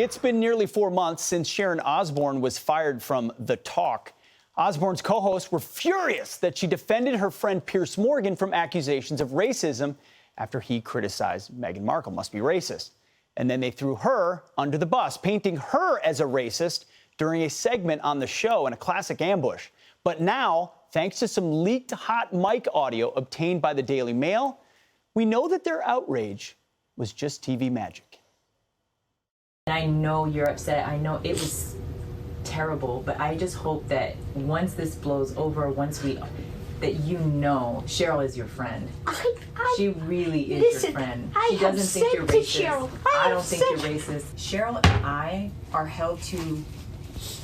It's been nearly 4 months since Sharon Osbourne was fired from The Talk. Osbourne's co-hosts were furious that she defended her friend Piers Morgan from accusations of racism after he criticized Meghan Markle. Must be racist. And then they threw her under the bus, painting her as a racist during a segment on the show in a classic ambush. But now, thanks to some leaked hot mic audio obtained by the Daily Mail, we know that their outrage was just TV magic. I know you're upset. I know it was terrible, but I just hope that once this blows over, that you know Cheryl is your friend. She really is your friend. She doesn't think you're racist. I don't think you're racist. Cheryl and I are held to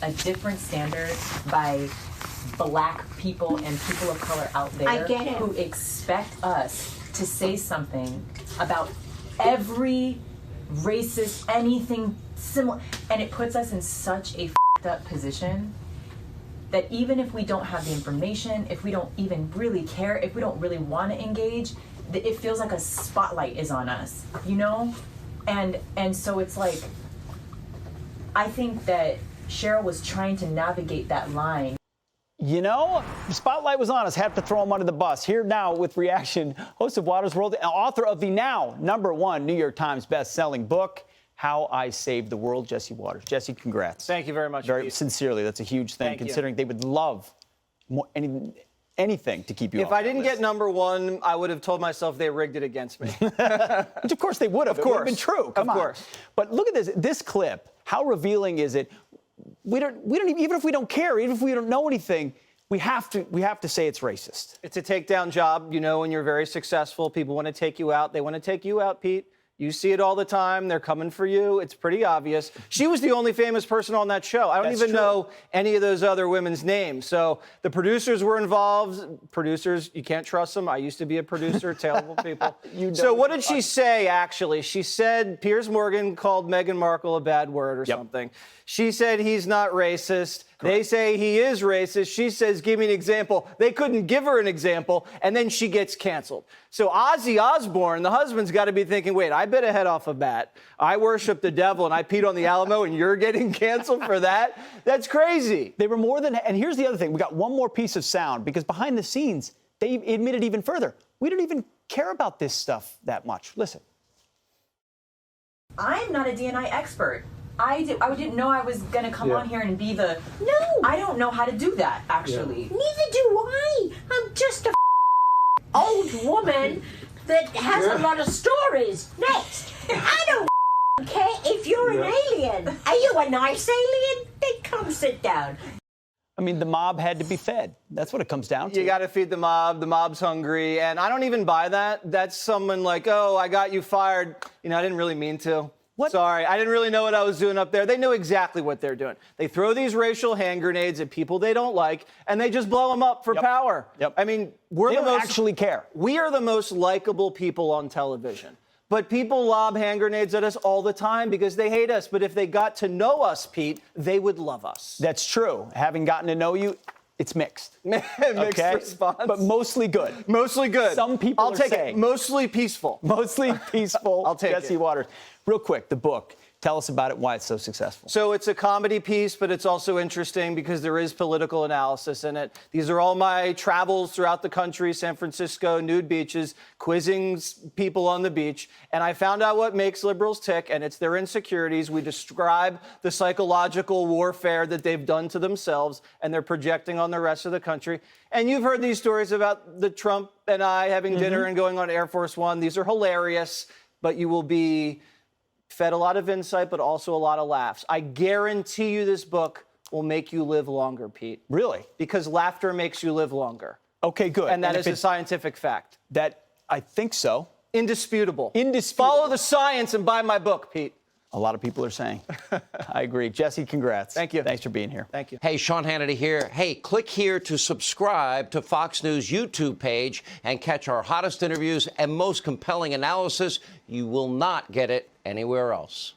a different standard by Black people and people of color out there who expect us to say something about every racist, anything similar, and it puts us in such a f***ed up position that even if we don't have the information, if we don't even really care, if we don't really want to engage, it feels like a spotlight is on us, you know? And so it's like, I think that Cheryl was trying to navigate that line. You know, the spotlight was on us. Had to throw him under the bus. Here now with reaction, host of Water's World, and author of the now #1 New York Times best-selling book, How I Saved the World, Jesse Waters. Jesse, congrats. Thank you very much. Very sincerely, that's a huge thing, considering they would love more, anything to keep you If I didn't get #1, I would have told myself they rigged it against me. Which, of course, they would have. Of course. It would have been true. Come on. Of course. But look at this clip. How revealing is it? We don't even if we don't care, even if we don't know anything, we have to say it's racist. It's a takedown job. You know, when you're very successful, people want to take you out. They want to take you out, Pete. You see it all the time. They're coming for you. It's pretty obvious. She was the only famous person on that show. I don't even know any of those other women's names. So the producers were involved. Producers, you can't trust them. I used to be a producer. Terrible people. So what did she say, actually? She said Piers Morgan called Meghan Markle a bad word or something. She said he's not racist. They say he is racist. She says, give me an example. They couldn't give her an example, and then she gets canceled. So Ozzy Osbourne, the husband's got to be thinking, wait, I bit a head off a bat. I worship the devil, and I peed on the Alamo, and you're getting canceled for that? That's crazy. They were more than, and here's the other thing. We got one more piece of sound, because behind the scenes, they admitted even further. We don't even care about this stuff that much. Listen. I'm not a D&I expert. I didn't know I was going to come on here and be the... No! I don't know how to do that, actually. Neither do I. I'm just a old woman that has a lot of stories. Next. I don't care if you're an alien. Are you a nice alien? Then come sit down. I mean, the mob had to be fed. That's what it comes down to. You got to feed the mob. The mob's hungry. And I don't even buy that. That's someone like, oh, I got you fired. You know, I didn't really mean to. What? Sorry, I didn't really know what I was doing up there. They know exactly what they're doing. They throw these racial hand grenades at people they don't like, and they just blow them up for power. I mean, they don't actually care. We are the most likable people on television. But people lob hand grenades at us all the time because they hate us. But if they got to know us, Pete, they would love us. That's true. Having gotten to know you, it's mixed. Mixed response. But mostly good. Mostly good. Some people I'll take it. Mostly peaceful. Mostly peaceful. I'll take Jesse Waters. Real quick, the book. Tell us about it, why it's so successful. So it's a comedy piece, but it's also interesting because there is political analysis in it. These are all my travels throughout the country, San Francisco, nude beaches, quizzing people on the beach. And I found out what makes liberals tick, and it's their insecurities. We describe the psychological warfare that they've done to themselves and they're projecting on the rest of the country. And you've heard these stories about the Trump and I having dinner and going on Air Force One. These are hilarious, but you will be fed a lot of insight, but also a lot of laughs. I guarantee you this book will make you live longer, Pete. Really? Because laughter makes you live longer. Okay, good. And that is a scientific fact. That, I think so. Indisputable. Indisputable. Follow the science and buy my book, Pete. A lot of people are saying. I agree. Jesse, congrats. Thank you. Thanks for being here. Thank you. Hey, Sean Hannity here. Hey, click here to subscribe to Fox News YouTube page and catch our hottest interviews and most compelling analysis. You will not get it anywhere else.